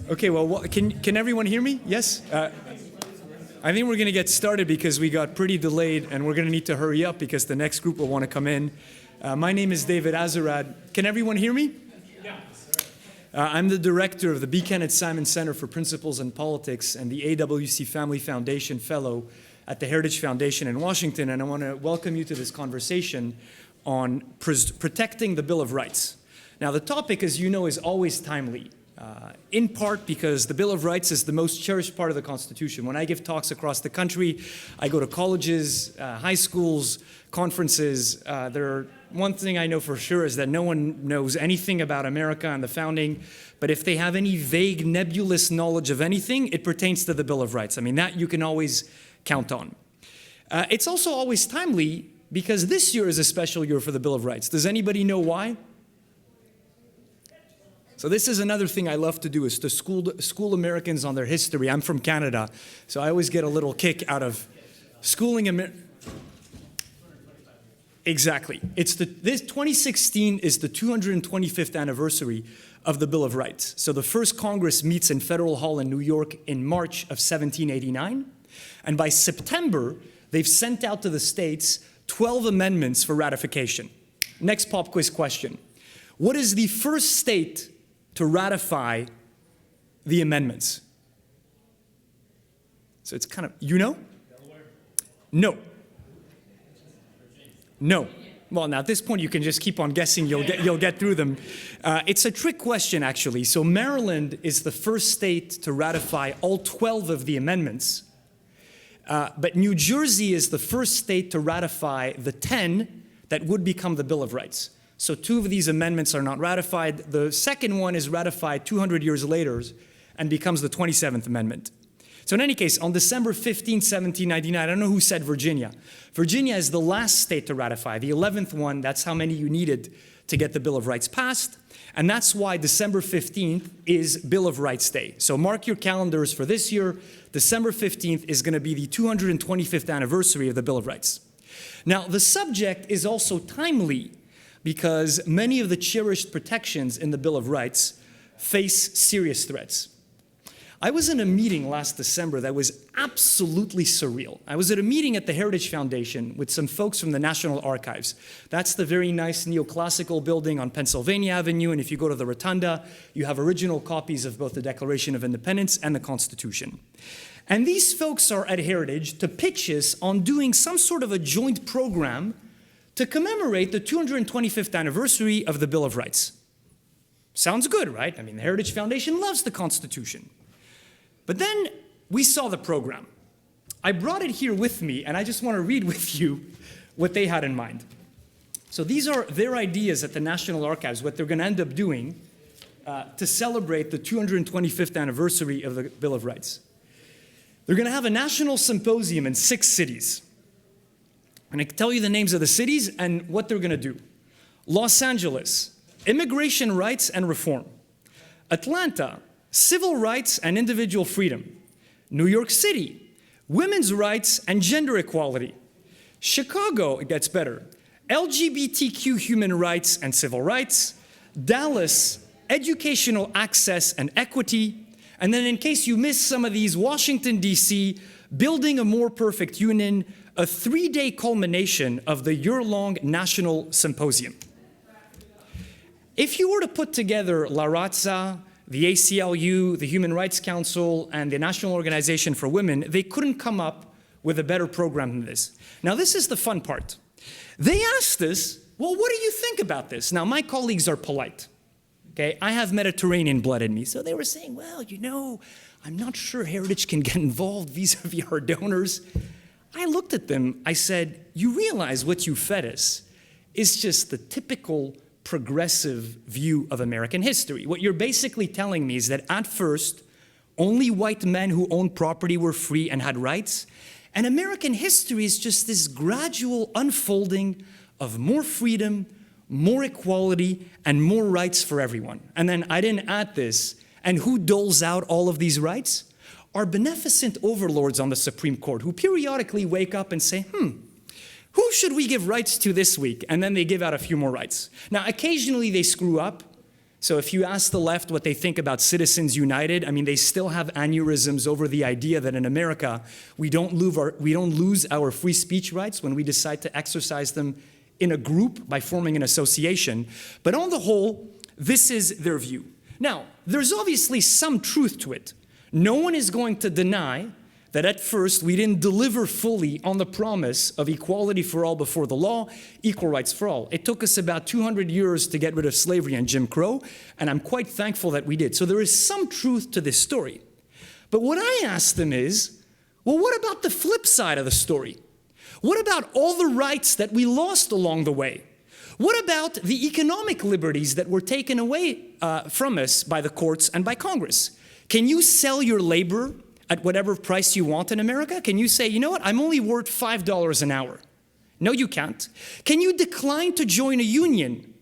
Okay, well, can everyone hear me? Yes? I think we're going to get started because we got pretty delayed and we're going to need to hurry up because the next group will want to come in. My name is David Azarad. Can everyone hear me? I'm the director of the B. Kenneth Simon Center for Principles and Politics and the AWC Family Foundation Fellow at the Heritage Foundation in Washington, and I want to welcome you to this conversation on protecting the Bill of Rights. Now, the topic, as you know, is always timely, in part because the Bill of Rights is the most cherished part of the Constitution. When I give talks across the country, I go to colleges, high schools, conferences. One thing I know for sure is that no one knows anything about America and the founding, but if they have any vague, nebulous knowledge of anything, it pertains to the Bill of Rights. I mean, that you can always count on. It's also always timely because this year is a special year for the Bill of Rights. Does anybody know why? So this is another thing I love to do, is to school Americans on their history. I'm from Canada, so I always get a little kick out of schooling Americans. Exactly. This 2016 is the 225th anniversary of the Bill of Rights. So the first Congress meets in Federal Hall in New York in March of 1789. And by September, they've sent out to the states 12 amendments for ratification. Next pop quiz question. What is the first state to ratify the amendments? So it's kind of, you know? Delaware. No. No. Well, now at this point you can just keep on guessing. You'll get through them. It's a trick question, actually. So Maryland is the first state to ratify all 12 of the amendments, but New Jersey is the first state to ratify the 10 that would become the Bill of Rights. So 2 of these amendments are not ratified. The second one is ratified 200 years later and becomes the 27th Amendment. So in any case, on December 15, 1799, I don't know who said Virginia. Virginia is the last state to ratify, the 11th one. That's how many you needed to get the Bill of Rights passed. And that's why December 15th is Bill of Rights Day. So mark your calendars for this year. December 15th is going to be the 225th anniversary of the Bill of Rights. Now, the subject is also timely because many of the cherished protections in the Bill of Rights face serious threats. I was in a meeting last December that was absolutely surreal. I was at a meeting at the Heritage Foundation with some folks from the National Archives. That's the very nice neoclassical building on Pennsylvania Avenue, and if you go to the Rotunda, you have original copies of both the Declaration of Independence and the Constitution. And these folks are at Heritage to pitch us on doing some sort of a joint program to commemorate the 225th anniversary of the Bill of Rights. Sounds good, right? I mean, the Heritage Foundation loves the Constitution. But then we saw the program. I brought it here with me, and I just want to read with you what they had in mind. So these are their ideas at the National Archives, what they're going to end up doing to celebrate the 225th anniversary of the Bill of Rights. They're going to have a national symposium in 6 cities. And I can tell you the names of the cities and what they're going to do. Los Angeles, immigration rights and reform. Atlanta, civil rights and individual freedom. New York City, women's rights and gender equality. Chicago, it gets better, LGBTQ human rights and civil rights. Dallas, educational access and equity. And then in case you missed some of these, Washington, D.C., building a more perfect union, a 3-day culmination of the year-long national symposium. If you were to put together La Raza, the ACLU, the Human Rights Council, and the National Organization for Women, they couldn't come up with a better program than this. Now, this is the fun part. They asked us, well, what do you think about this? Now, my colleagues are polite. Okay, I have Mediterranean blood in me. So they were saying, well, you know, I'm not sure Heritage can get involved vis-a-vis our donors. I looked at them, I said, you realize what you fed us is just the typical progressive view of American history. What you're basically telling me is that at first, only white men who owned property were free and had rights, and American history is just this gradual unfolding of more freedom, more equality, and more rights for everyone. And then I didn't add this, and who doles out all of these rights? Our beneficent overlords on the Supreme Court, who periodically wake up and say, who should we give rights to this week? And then they give out a few more rights. Now, occasionally they screw up, So if you ask the left what they think about Citizens United, I mean, they still have aneurysms over the idea that in America, we don't lose our free speech rights when we decide to exercise them in a group by forming an association. But on the whole, this is their view. Now, there's obviously some truth to it. No one is going to deny that at first we didn't deliver fully on the promise of equality for all before the law, equal rights for all. It took us about 200 years to get rid of slavery and Jim Crow, and I'm quite thankful that we did. So there is some truth to this story. But what I asked them is, well, what about the flip side of the story? What about all the rights that we lost along the way? What about the economic liberties that were taken away from us by the courts and by Congress? Can you sell your labor at whatever price you want in America? Can you say, you know what, I'm only worth $5 an hour? No, you can't. Can you decline to join a union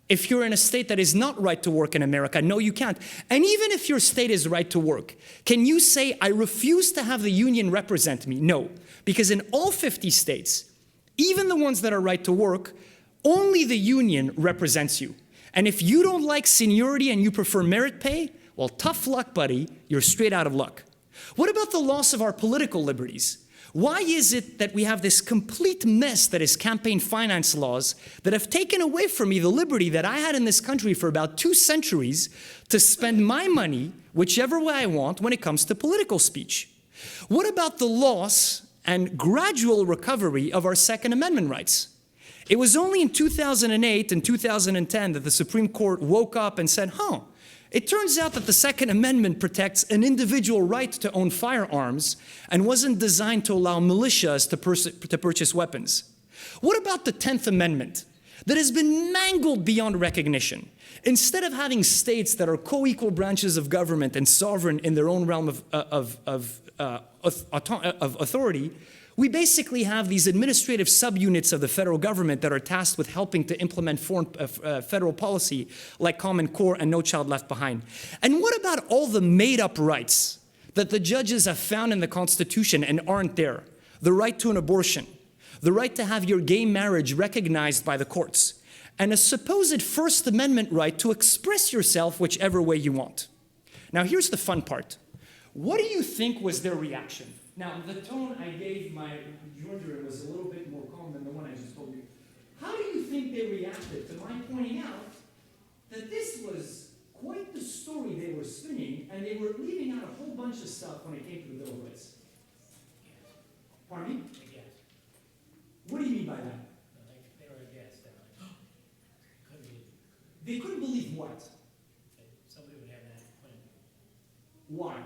if you're in a state that is not right to work in America? No, you can't. And even if your state is right to work, can you say, I refuse to have the union represent me? No, because in all 50 states, even the ones that are right to work, only the union represents you. And if you don't like seniority and you prefer merit pay, well, tough luck, buddy, you're straight out of luck. What about the loss of our political liberties? Why is it that we have this complete mess that is campaign finance laws that have taken away from me the liberty that I had in this country for about 2 centuries to spend my money whichever way I want when it comes to political speech? What about the loss and gradual recovery of our Second Amendment rights? It was only in 2008 and 2010 that the Supreme Court woke up and said, it turns out that the Second Amendment protects an individual right to own firearms and wasn't designed to allow militias to purchase weapons. What about the 10th Amendment that has been mangled beyond recognition? Instead of having states that are co-equal branches of government and sovereign in their own realm of authority, we basically have these administrative subunits of the federal government that are tasked with helping to implement foreign federal policy like Common Core and No Child Left Behind. And what about all the made-up rights that the judges have found in the Constitution and aren't there? The right to an abortion, the right to have your gay marriage recognized by the courts, and a supposed First Amendment right to express yourself whichever way you want. Now, here's the fun part. What do you think was their reaction? Now, the tone I gave my rejoinder was a little bit more calm than the one I just told you. How do you think they reacted to my pointing out that this was quite the story they were spinning, and they were leaving out a whole bunch of stuff when it came to the Bill of Rights? Pardon me? What do you mean by that? They were aghast. Couldn't believe it. They couldn't believe what? Somebody would have that claim. Why?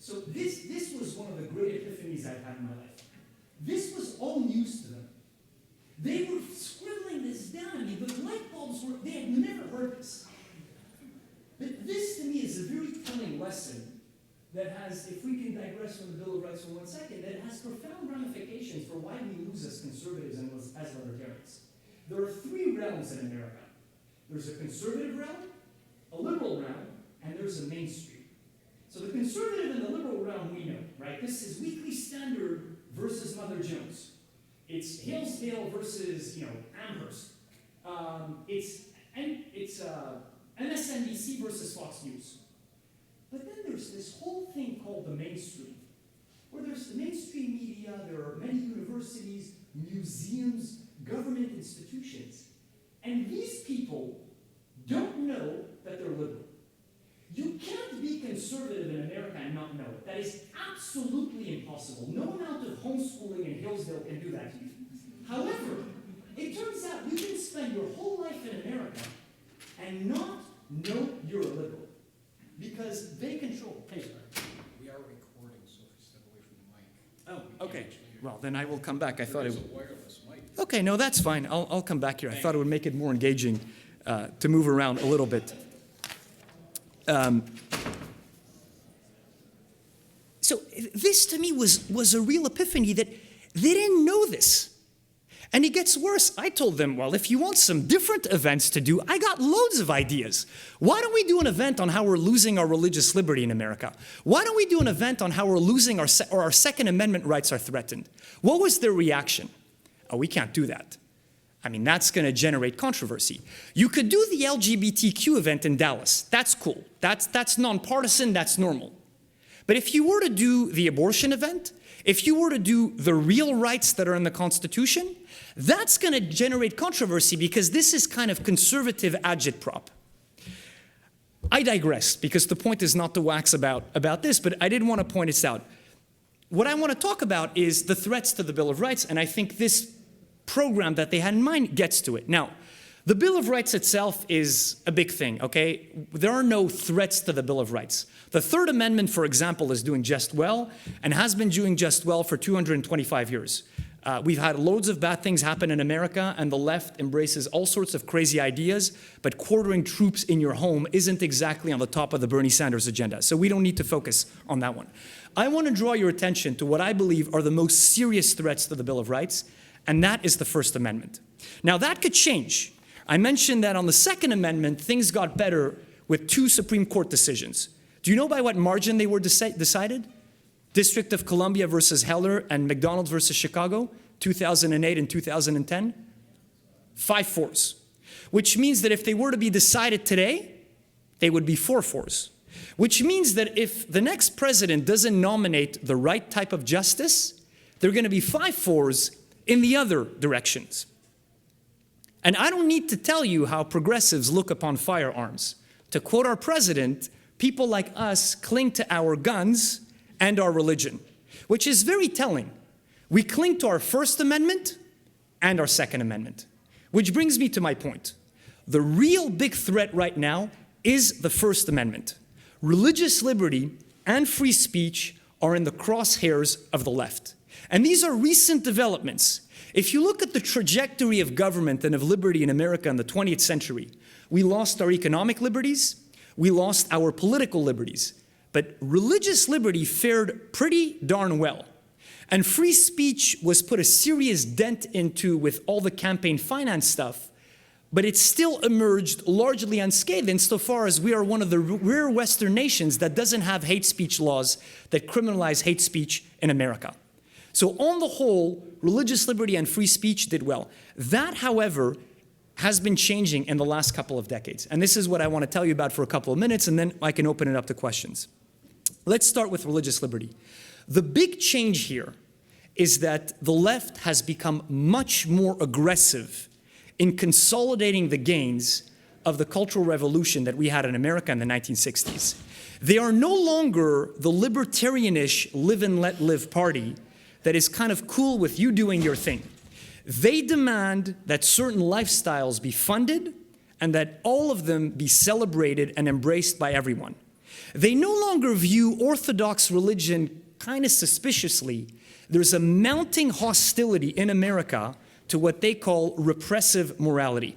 So this was one of the great epiphanies I've had in my life. This was all news to them. They were scribbling this down. I mean, the light bulbs were, they had never heard this. But this to me is a very telling lesson that has, if we can digress from the Bill of Rights for 1 second, that has profound ramifications for why we lose as conservatives and as libertarians. There are 3 realms in America. There's a conservative realm, a liberal realm, and there's a mainstream. So the conservative and the liberal realm we know, right? This is Weekly Standard versus Mother Jones. It's Hillsdale versus, Amherst. It's MSNBC versus Fox News. But then there's this whole thing called the mainstream, where there's the mainstream media, there are many universities, museums, government institutions. And these people don't know that they're liberal. You can't be conservative in America and not know it. That is absolutely impossible. No amount of homeschooling in Hillsdale can do that to you. However, it turns out you can spend your whole life in America and not know you're a liberal because they control. Hey, we are recording, so if you step away from the mic. Oh, okay. Well, then I will come back. I thought it was would. a wireless mic. Okay, no, that's fine. I'll come back here. I thought it would make it more engaging to move around a little bit. So this to me was a real epiphany that they didn't know this. And it gets worse. I told them, well, if you want some different events to do, I got loads of ideas. Why don't we do an event on how we're losing our religious liberty in America? Why don't we do an event on how we're losing our Second Amendment rights are threatened? What was their reaction? Oh, we can't do that. I mean, that's going to generate controversy. You could do the LGBTQ event in Dallas. That's cool. That's nonpartisan. That's normal. But if you were to do the abortion event, if you were to do the real rights that are in the Constitution, that's going to generate controversy because this is kind of conservative agitprop. I digress because the point is not to wax about this, but I did want to point this out. What I want to talk about is the threats to the Bill of Rights, and I think this program that they had in mind gets to it. Now, the Bill of Rights itself is a big thing, okay? There are no threats to the Bill of Rights. The Third Amendment, for example, is doing just well and has been doing just well for 225 years. We've had loads of bad things happen in America, and the left embraces all sorts of crazy ideas, but quartering troops in your home isn't exactly on the top of the Bernie Sanders agenda, so we don't need to focus on that one. I want to draw your attention to what I believe are the most serious threats to the Bill of Rights, and that is the First Amendment. Now, that could change. I mentioned that on the Second Amendment, things got better with 2 Supreme Court decisions. Do you know by what margin they were decided? District of Columbia versus Heller and McDonald versus Chicago, 2008 and 2010? 5-4s. Which means that if they were to be decided today, they would be 4-4s. Which means that if the next president doesn't nominate the right type of justice, they're going to be 5-4s in the other directions. And I don't need to tell you how progressives look upon firearms. To quote our president, people like us cling to our guns and our religion, which is very telling. We cling to our First Amendment and our Second Amendment, which brings me to my point. The real big threat right now is the First Amendment. Religious liberty and free speech are in the crosshairs of the left. And these are recent developments. If you look at the trajectory of government and of liberty in America in the 20th century, we lost our economic liberties, we lost our political liberties, but religious liberty fared pretty darn well. And free speech was put a serious dent into with all the campaign finance stuff, but it still emerged largely unscathed insofar as we are one of the rare Western nations that doesn't have hate speech laws that criminalize hate speech in America. So on the whole, religious liberty and free speech did well. That, however, has been changing in the last couple of decades. And this is what I want to tell you about for a couple of minutes, and then I can open it up to questions. Let's start with religious liberty. The big change here is that the left has become much more aggressive in consolidating the gains of the Cultural Revolution that we had in America in the 1960s. They are no longer the libertarianish live and let live party that is kind of cool with you doing your thing. They demand that certain lifestyles be funded and that all of them be celebrated and embraced by everyone. They no longer view Orthodox religion kind of suspiciously. There's a mounting hostility in America to what they call repressive morality.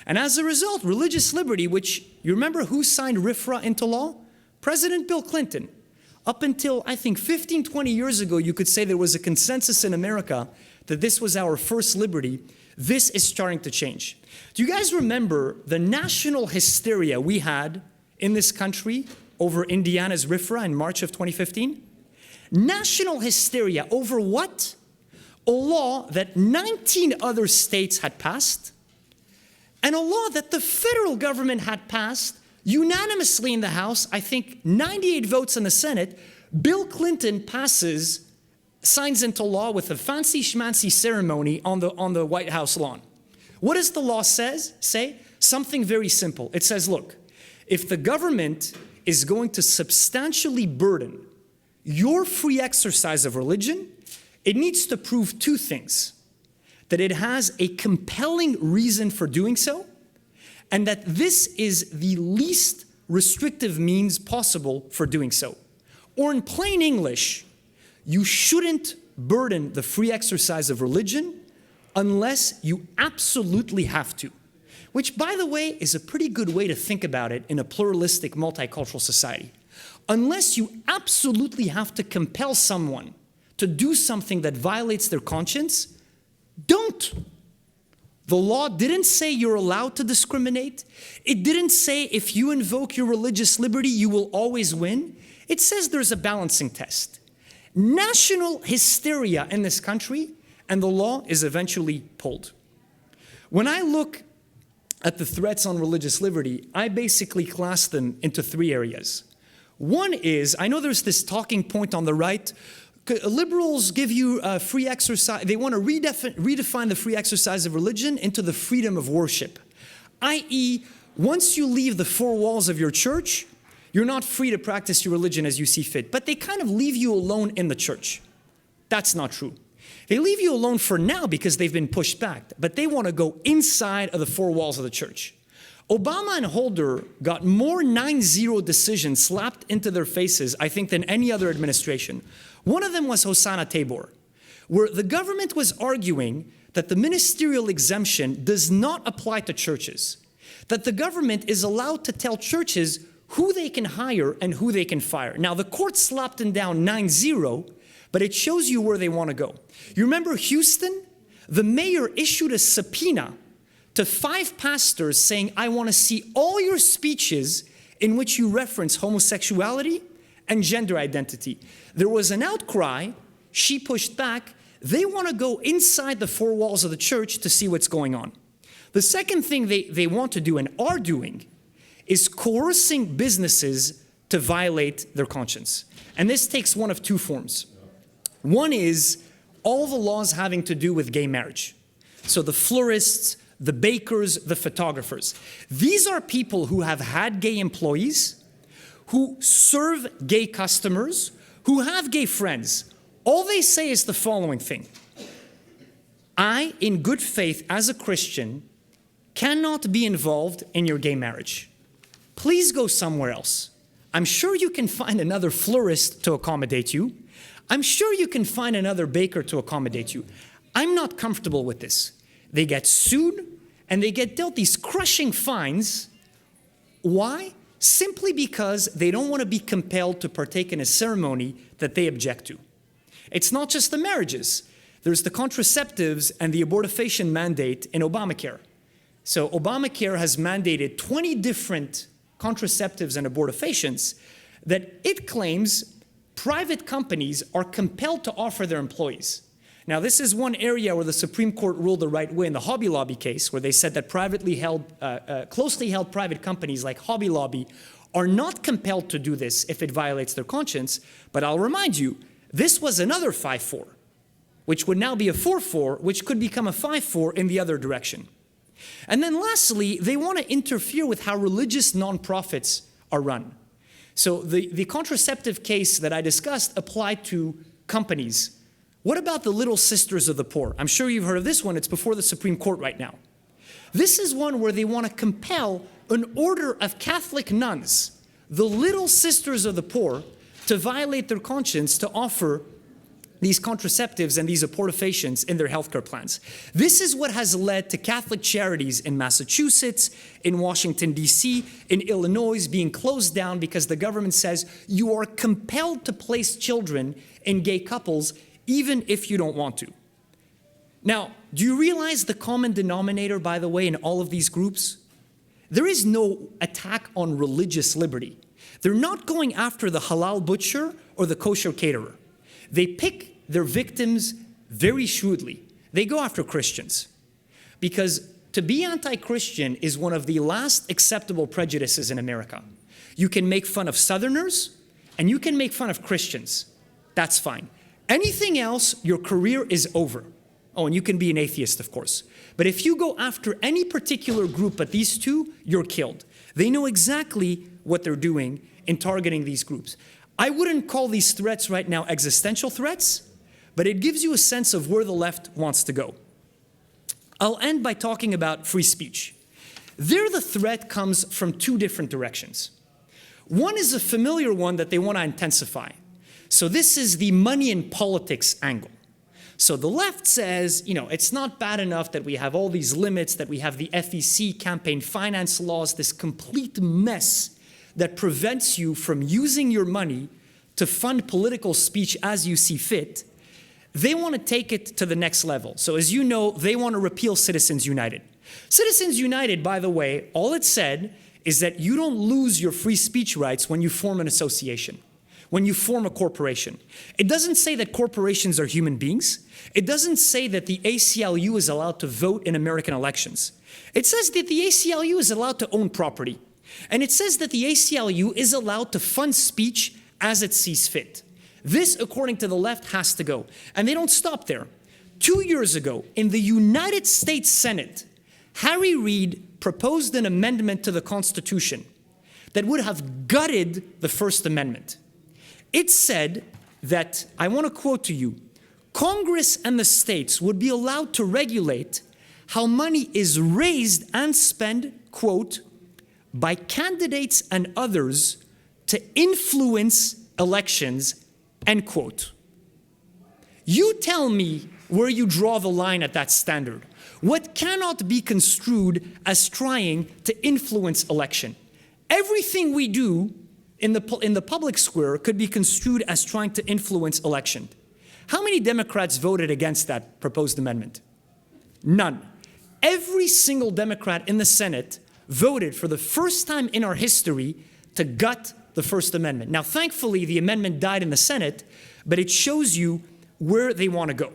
And as a result, religious liberty, which you remember who signed RFRA into law? President Bill Clinton. Up until, I think, 15, 20 years ago, you could say there was a consensus in America that this was our first liberty. This is starting to change. Do you guys remember the national hysteria we had in this country over Indiana's RFRA in March of 2015? National hysteria over what? A law that 19 other states had passed, and a law that the federal government had passed unanimously in the House, I think 98 votes in the Senate. Bill Clinton signs into law with a fancy schmancy ceremony on the White House lawn. What does the law say? Something very simple. It says, look, if the government is going to substantially burden your free exercise of religion, it needs to prove 2 things: that it has a compelling reason for doing so, and that this is the least restrictive means possible for doing so. Or in plain English, you shouldn't burden the free exercise of religion unless you absolutely have to. Which, by the way, is a pretty good way to think about it in a pluralistic, multicultural society. Unless you absolutely have to compel someone to do something that violates their conscience, don't. The law didn't say you're allowed to discriminate. It didn't say if you invoke your religious liberty, you will always win. It says there's a balancing test. National hysteria in this country, and the law is eventually pulled. When I look at the threats on religious liberty, I basically class them into three areas. One is, I know there's this talking point on the right, liberals give you free exercise, they want to redefine the free exercise of religion into the freedom of worship. I.e., once you leave the four walls of your church, you're not free to practice your religion as you see fit, but they kind of leave you alone in the church. That's not true. They leave you alone for now because they've been pushed back, but they want to go inside of the four walls of the church. Obama and Holder got more 9-0 decisions slapped into their faces, I think, than any other administration. One of them was Hosanna Tabor, where the government was arguing that the ministerial exemption does not apply to churches, that the government is allowed to tell churches who they can hire and who they can fire. Now, the court slapped them down 9-0, but it shows you where they want to go. You remember Houston? The mayor issued a subpoena to 5 pastors saying, I want to see all your speeches in which you reference homosexuality and gender identity. There was an outcry. She pushed back. They want to go inside the four walls of the church to see what's going on. The second thing they want to do and are doing is coercing businesses to violate their conscience. And this takes one of two forms. One is all the laws having to do with gay marriage. So the florists, the bakers, the photographers. These are people who have had gay employees, who serve gay customers, who have gay friends. All they say is the following thing. I, in good faith as a Christian, cannot be involved in your gay marriage. Please go somewhere else. I'm sure you can find another florist to accommodate you. I'm sure you can find another baker to accommodate you. I'm not comfortable with this. They get sued and they get dealt these crushing fines. Why? Simply because they don't want to be compelled to partake in a ceremony that they object to. It's not just the marriages. There's the contraceptives and the abortifacient mandate in Obamacare. So Obamacare has mandated 20 different contraceptives and abortifacients that it claims private companies are compelled to offer their employees. Now, this is one area where the Supreme Court ruled the right way in the Hobby Lobby case, where they said that closely held private companies like Hobby Lobby are not compelled to do this if it violates their conscience. But I'll remind you, this was another 5-4, which would now be a 4-4, which could become a 5-4 in the other direction. And then lastly, they want to interfere with how religious nonprofits are run. So the contraceptive case that I discussed applied to companies. What about the Little Sisters of the Poor? I'm sure you've heard of this one. It's before the Supreme Court right now. This is one where they want to compel an order of Catholic nuns, the Little Sisters of the Poor, to violate their conscience to offer these contraceptives and these abortifacients in their healthcare plans. This is what has led to Catholic charities in Massachusetts, in Washington, D.C., in Illinois being closed down because the government says you are compelled to place children in gay couples even if you don't want to. Now, do you realize the common denominator, by the way, in all of these groups? There is no attack on religious liberty. They're not going after the halal butcher or the kosher caterer. They pick their victims very shrewdly. They go after Christians. Because to be anti-Christian is one of the last acceptable prejudices in America. You can make fun of Southerners and you can make fun of Christians. That's fine. Anything else, your career is over. Oh, and you can be an atheist, of course. But if you go after any particular group but these two, you're killed. They know exactly what they're doing in targeting these groups. I wouldn't call these threats right now existential threats, but it gives you a sense of where the left wants to go. I'll end by talking about free speech. There, the threat comes from two different directions. One is a familiar one that they want to intensify. So this is the money and politics angle. So the left says, you know, it's not bad enough that we have all these limits, that we have the FEC, campaign finance laws, this complete mess that prevents you from using your money to fund political speech as you see fit. They want to take it to the next level. So as you know, they want to repeal Citizens United. Citizens United, by the way, all it said is that you don't lose your free speech rights when you form an association. when you form a corporation. It doesn't say that corporations are human beings. It doesn't say that the ACLU is allowed to vote in American elections. It says that the ACLU is allowed to own property. And it says that the ACLU is allowed to fund speech as it sees fit. This, according to the left, has to go. And they don't stop there. 2 years ago, in the United States Senate, Harry Reid proposed an amendment to the Constitution that would have gutted the First Amendment. It said that, I want to quote to you, Congress and the states would be allowed to regulate how money is raised and spent, quote, by candidates and others to influence elections, end quote. You tell me where you draw the line at that standard. What cannot be construed as trying to influence election? Everything we do in the public square could be construed as trying to influence election. How many Democrats voted against that proposed amendment? None. Every single Democrat in the Senate voted for the first time in our history to gut the First Amendment. Now, thankfully, the amendment died in the Senate, but it shows you where they want to go.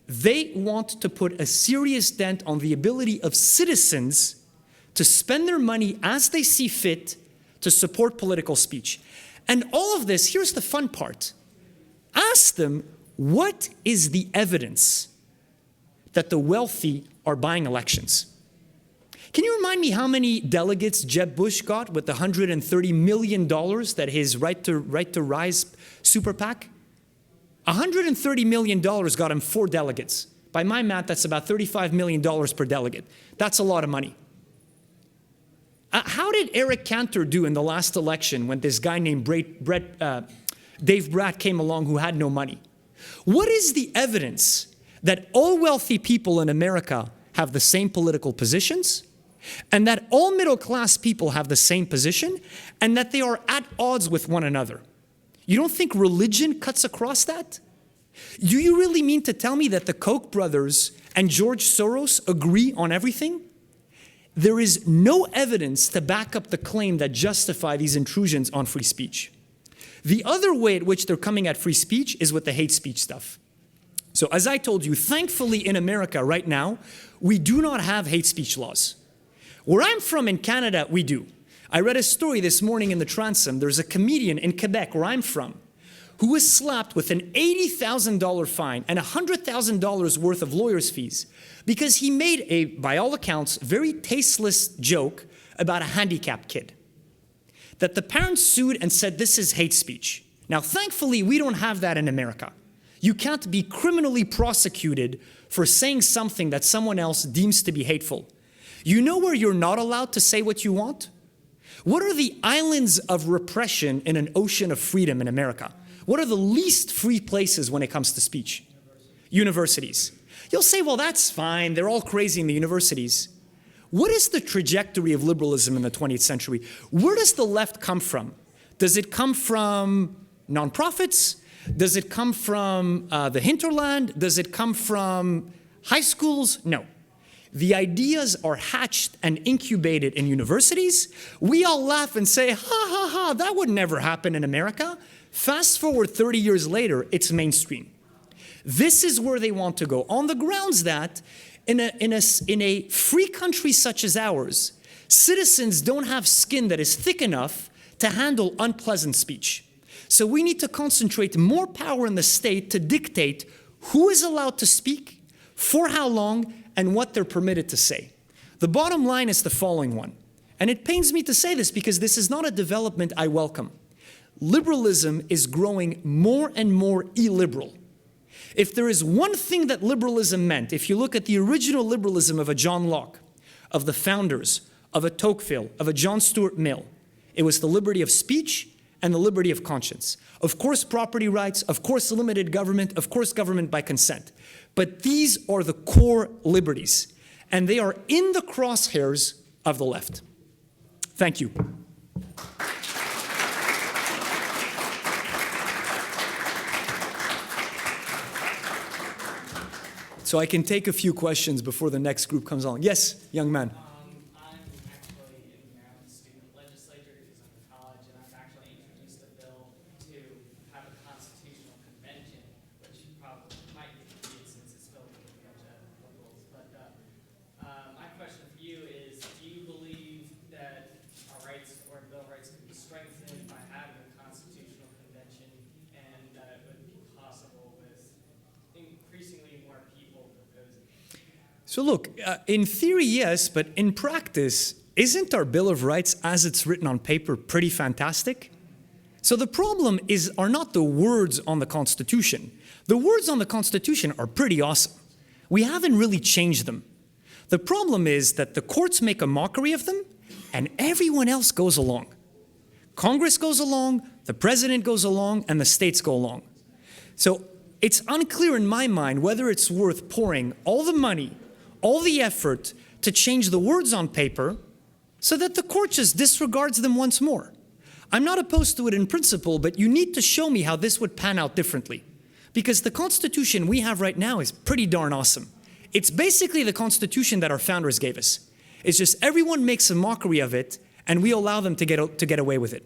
They want to put a serious dent on the ability of citizens to spend their money as they see fit to support political speech. And all of this, here's the fun part. Ask them, what is the evidence that the wealthy are buying elections? Can you remind me how many delegates Jeb Bush got with the $130 million that his Right to Rise super PAC? $130 million got him 4 delegates. By my math, that's about $35 million per delegate. That's a lot of money. How did Eric Cantor do in the last election when this guy named Dave Bratt came along who had no money? What is the evidence that all wealthy people in America have the same political positions, and that all middle-class people have the same position, and that they are at odds with one another? You don't think religion cuts across that? Do you really mean to tell me that the Koch brothers and George Soros agree on everything? There is no evidence to back up the claim that justify these intrusions on free speech. The other way at which they're coming at free speech is with the hate speech stuff. So as I told you, thankfully in America right now, we do not have hate speech laws. Where I'm from in Canada, we do. I read a story this morning in the Transom. There's a comedian in Quebec, where I'm from, who was slapped with an $80,000 fine and $100,000 worth of lawyer's fees because he made a, by all accounts, very tasteless joke about a handicapped kid. That the parents sued and said this is hate speech. Now, thankfully, we don't have that in America. You can't be criminally prosecuted for saying something that someone else deems to be hateful. You know where you're not allowed to say what you want? What are the islands of repression in an ocean of freedom in America? What are the least free places when it comes to speech? Universities. You'll say, well, that's fine. They're all crazy in the universities. What is the trajectory of liberalism in the 20th century? Where does the left come from? Does it come from nonprofits? Does it come from the hinterland? Does it come from high schools? No. The ideas are hatched and incubated in universities. We all laugh and say, ha, ha, ha, that would never happen in America. Fast forward 30 years later, it's mainstream. This is where they want to go, on the grounds that in a free country such as ours, citizens don't have skin that is thick enough to handle unpleasant speech. So we need to concentrate more power in the state to dictate who is allowed to speak, for how long, and what they're permitted to say. The bottom line is the following one, and it pains me to say this because this is not a development I welcome. Liberalism is growing more and more illiberal. If there is one thing that liberalism meant, if you look at the original liberalism of a John Locke, of the founders, of a Tocqueville, of a John Stuart Mill, it was the liberty of speech and the liberty of conscience. Of course, property rights, of course, limited government, of course, government by consent. But these are the core liberties, and they are in the crosshairs of the left. Thank you. So I can take a few questions before the next group comes on. Yes, young man. I'm actually in Maryland student legislature because I'm in college, and I've actually introduced a bill So look, in theory, yes, but in practice, isn't our Bill of Rights, as it's written on paper, pretty fantastic? So the problem are not the words on the Constitution. The words on the Constitution are pretty awesome. We haven't really changed them. The problem is that the courts make a mockery of them, and everyone else goes along. Congress goes along, the president goes along, and the states go along. So it's unclear in my mind whether it's worth pouring all the money, all the effort to change the words on paper so that the court just disregards them once more. I'm not opposed to it in principle, but you need to show me how this would pan out differently. Because the Constitution we have right now is pretty darn awesome. It's basically the Constitution that our founders gave us. It's just everyone makes a mockery of it, and we allow them to get away with it.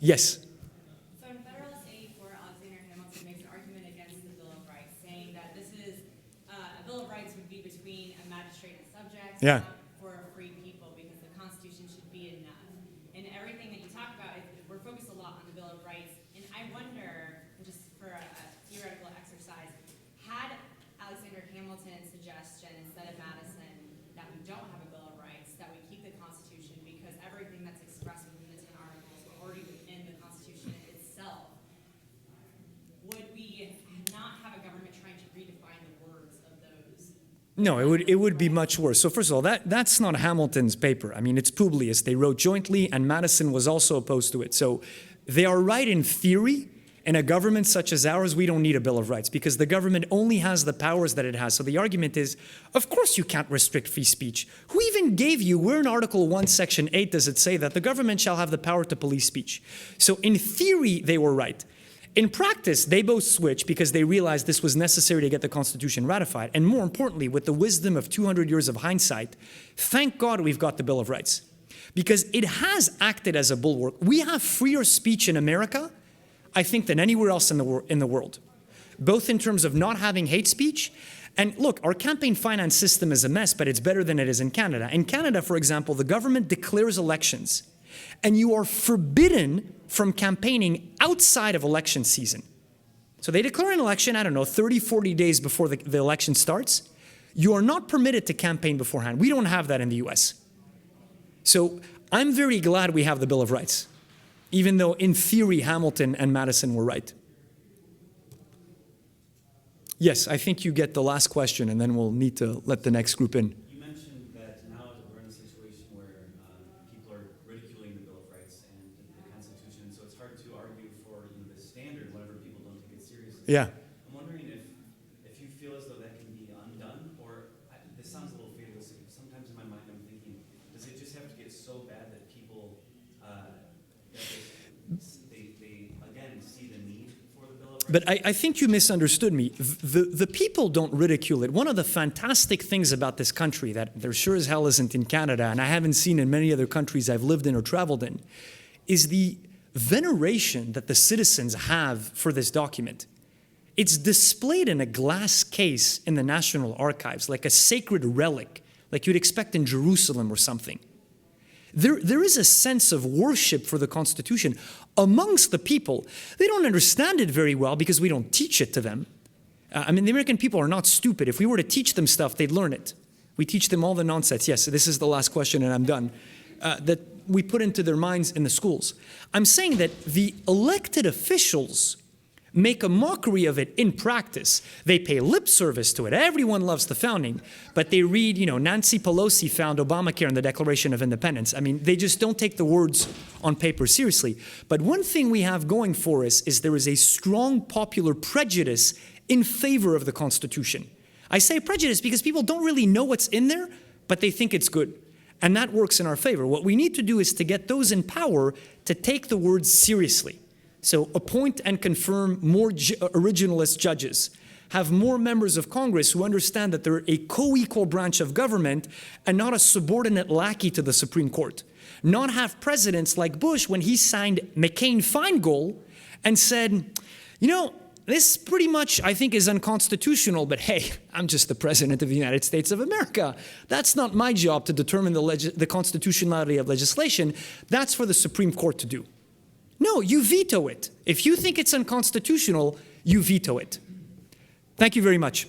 Yes? So in Federalist 84, Alexander Hamilton makes an argument against the Bill of Rights, saying that this is, a Bill of Rights would be between a magistrate and subject, Yeah. not for a free people, because the Constitution should be enough. And everything that you talk about, we're focused a lot on the Bill of Rights, and I wonder, just for a theoretical exercise, had Alexander Hamilton's suggestion, instead of Madison, that we don't have a Bill of Rights, that we keep the Constitution, because everything that's expressed within the 10 articles are already within the Constitution itself, would we not have a government trying to redefine the words of those? No, it would be much worse. So first of all, that's not Hamilton's paper. I mean, it's Publius. They wrote jointly, and Madison was also opposed to it. So they are right in theory. In a government such as ours, we don't need a Bill of Rights because the government only has the powers that it has. So the argument is, of course you can't restrict free speech. Who even gave you, where in Article 1, Section 8 does it say that the government shall have the power to police speech? So in theory, they were right. In practice, they both switched because they realized this was necessary to get the Constitution ratified. And more importantly, with the wisdom of 200 years of hindsight, thank God we've got the Bill of Rights. Because it has acted as a bulwark. We have freer speech in America, I think, than anywhere else in the world, both in terms of not having hate speech. And look, our campaign finance system is a mess, but it's better than it is in Canada. In Canada, for example, the government declares elections, and you are forbidden from campaigning outside of election season. So they declare an election, I don't know, 30, 40 days before the election starts. You are not permitted to campaign beforehand. We don't have that in the US. So I'm very glad we have the Bill of Rights, even though in theory Hamilton and Madison were right. Yes, I think you get the last question, and then we'll need to let the next group in. You mentioned that now we're in a situation where people are ridiculing the Bill of Rights and the Constitution, so it's hard to argue for the standard whenever people don't take it seriously. Yeah. I'm wondering if you feel as though that can be undone, or this sounds a little fatalistic. Sometimes in my mind I'm thinking, does it just have to get so bad that people they again see the need for the Bill of Rights? But I think you misunderstood me. The people don't ridicule it. One of the fantastic things about this country that there sure as hell isn't in Canada, and I haven't seen in many other countries I've lived in or traveled in, is the veneration that the citizens have for this document. It's displayed in a glass case in the National Archives, like a sacred relic, like you'd expect in Jerusalem or something. There is a sense of worship for the Constitution amongst the people. They don't understand it very well because we don't teach it to them. I mean, the American people are not stupid. If we were to teach them stuff, they'd learn it. We teach them all the nonsense. Yes, this is the last question and I'm done. That we put into their minds in the schools. I'm saying that the elected officials make a mockery of it in practice. They pay lip service to it. Everyone loves the founding, but they read, Nancy Pelosi found Obamacare in the Declaration of Independence. I mean, they just don't take the words on paper seriously. But one thing we have going for us is there is a strong popular prejudice in favor of the Constitution. I say prejudice because people don't really know what's in there, but they think it's good. And that works in our favor. What we need to do is to get those in power to take the words seriously. So appoint and confirm more originalist judges. Have more members of Congress who understand that they're a co-equal branch of government and not a subordinate lackey to the Supreme Court. Not have presidents like Bush when he signed McCain-Feingold and said, this pretty much I think is unconstitutional, but hey, I'm just the president of the United States of America. That's not my job to determine the constitutionality of legislation. That's for the Supreme Court to do. No, you veto it. If you think it's unconstitutional, you veto it. Thank you very much.